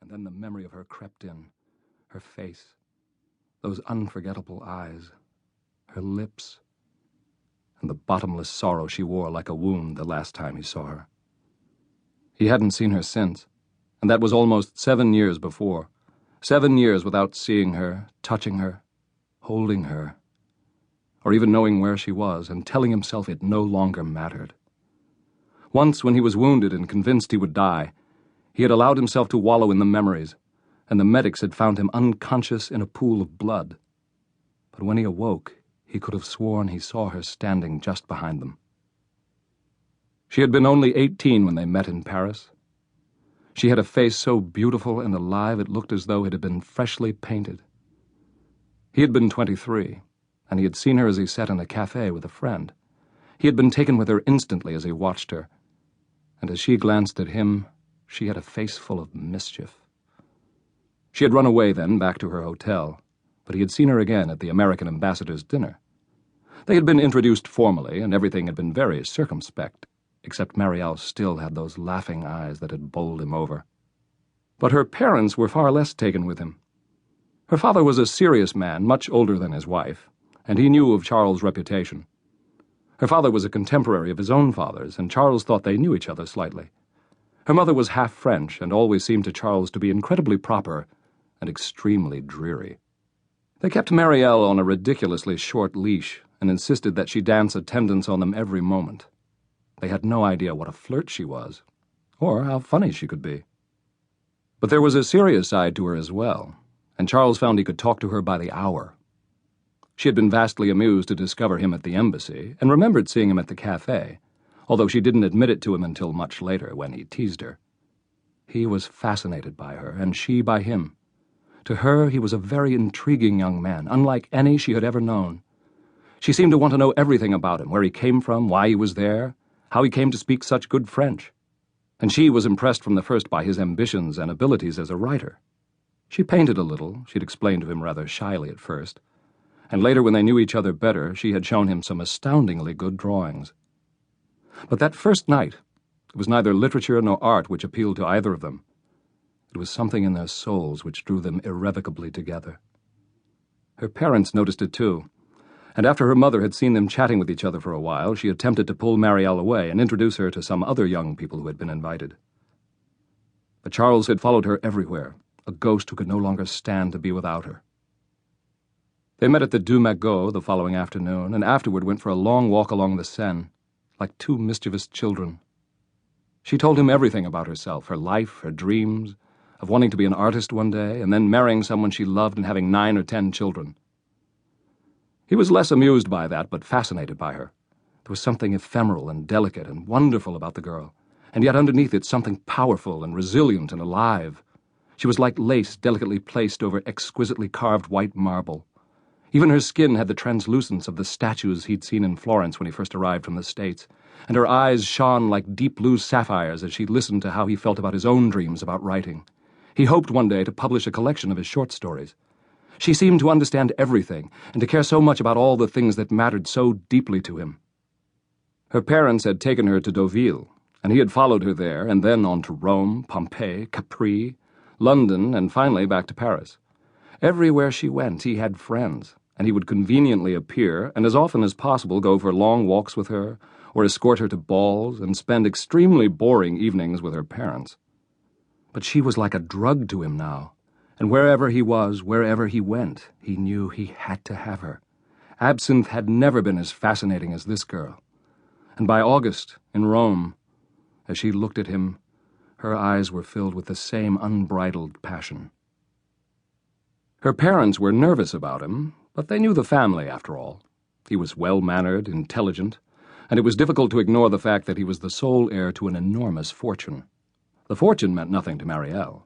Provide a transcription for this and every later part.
And then the memory of her crept in, her face, those unforgettable eyes, her lips, and the bottomless sorrow she wore like a wound the last time he saw her. He hadn't seen her since, and that was almost 7 years before. 7 years without seeing her, touching her, holding her, or even knowing where she was, and telling himself it no longer mattered. Once, when he was wounded and convinced he would die, he had allowed himself to wallow in the memories, and the medics had found him unconscious in a pool of blood. But when he awoke, he could have sworn he saw her standing just behind them. She had been only 18 when they met in Paris. She had a face so beautiful and alive it looked as though it had been freshly painted. He had been 23, and he had seen her as he sat in a cafe with a friend. He had been taken with her instantly as he watched her, and as she glanced at him, she had a face full of mischief. She had run away then, back to her hotel, but he had seen her again at the American ambassador's dinner. They had been introduced formally, and everything had been very circumspect, except Marielle still had those laughing eyes that had bowled him over. But her parents were far less taken with him. Her father was a serious man, much older than his wife, and he knew of Charles' reputation. Her father was a contemporary of his own father's, and Charles thought they knew each other slightly. Her mother was half French, and always seemed to Charles to be incredibly proper and extremely dreary. They kept Marielle on a ridiculously short leash and insisted that she dance attendance on them every moment. They had no idea what a flirt she was, or how funny she could be. But there was a serious side to her as well, and Charles found he could talk to her by the hour. She had been vastly amused to discover him at the embassy, and remembered seeing him at the cafe, although she didn't admit it to him until much later, when he teased her. He was fascinated by her, and she by him. To her, he was a very intriguing young man, unlike any she had ever known. She seemed to want to know everything about him, where he came from, why he was there, how he came to speak such good French. And she was impressed from the first by his ambitions and abilities as a writer. She painted a little, she'd explained to him rather shyly at first, and later when they knew each other better, she had shown him some astoundingly good drawings. But that first night, it was neither literature nor art which appealed to either of them. It was something in their souls which drew them irrevocably together. Her parents noticed it too, and after her mother had seen them chatting with each other for a while, she attempted to pull Marielle away and introduce her to some other young people who had been invited. But Charles had followed her everywhere, a ghost who could no longer stand to be without her. They met at the Deux Magots the following afternoon, and afterward went for a long walk along the Seine, like two mischievous children. She told him everything about herself, her life, her dreams, of wanting to be an artist one day, and then marrying someone she loved and having 9 or 10 children. He was less amused by that, but fascinated by her. There was something ephemeral and delicate and wonderful about the girl, and yet underneath it something powerful and resilient and alive. She was like lace delicately placed over exquisitely carved white marble. Even her skin had the translucence of the statues he'd seen in Florence when he first arrived from the States, and her eyes shone like deep blue sapphires as she listened to how he felt about his own dreams about writing. He hoped one day to publish a collection of his short stories. She seemed to understand everything, and to care so much about all the things that mattered so deeply to him. Her parents had taken her to Deauville, and he had followed her there, and then on to Rome, Pompeii, Capri, London, and finally back to Paris. Everywhere she went, he had friends, and he would conveniently appear, and as often as possible go for long walks with her, or escort her to balls, and spend extremely boring evenings with her parents. But she was like a drug to him now, and wherever he was, wherever he went, he knew he had to have her. Absinthe had never been as fascinating as this girl, and by August, in Rome, as she looked at him, her eyes were filled with the same unbridled passion. Her parents were nervous about him, but they knew the family, after all. He was well-mannered, intelligent, and it was difficult to ignore the fact that he was the sole heir to an enormous fortune. The fortune meant nothing to Marielle.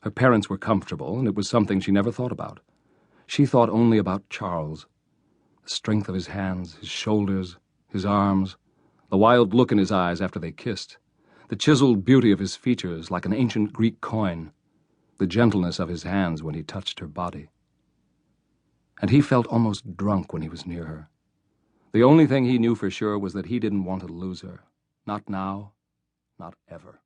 Her parents were comfortable, and it was something she never thought about. She thought only about Charles. The strength of his hands, his shoulders, his arms, the wild look in his eyes after they kissed, the chiseled beauty of his features like an ancient Greek coin, the gentleness of his hands when he touched her body. And he felt almost drunk when he was near her. The only thing he knew for sure was that he didn't want to lose her. Not now, not ever.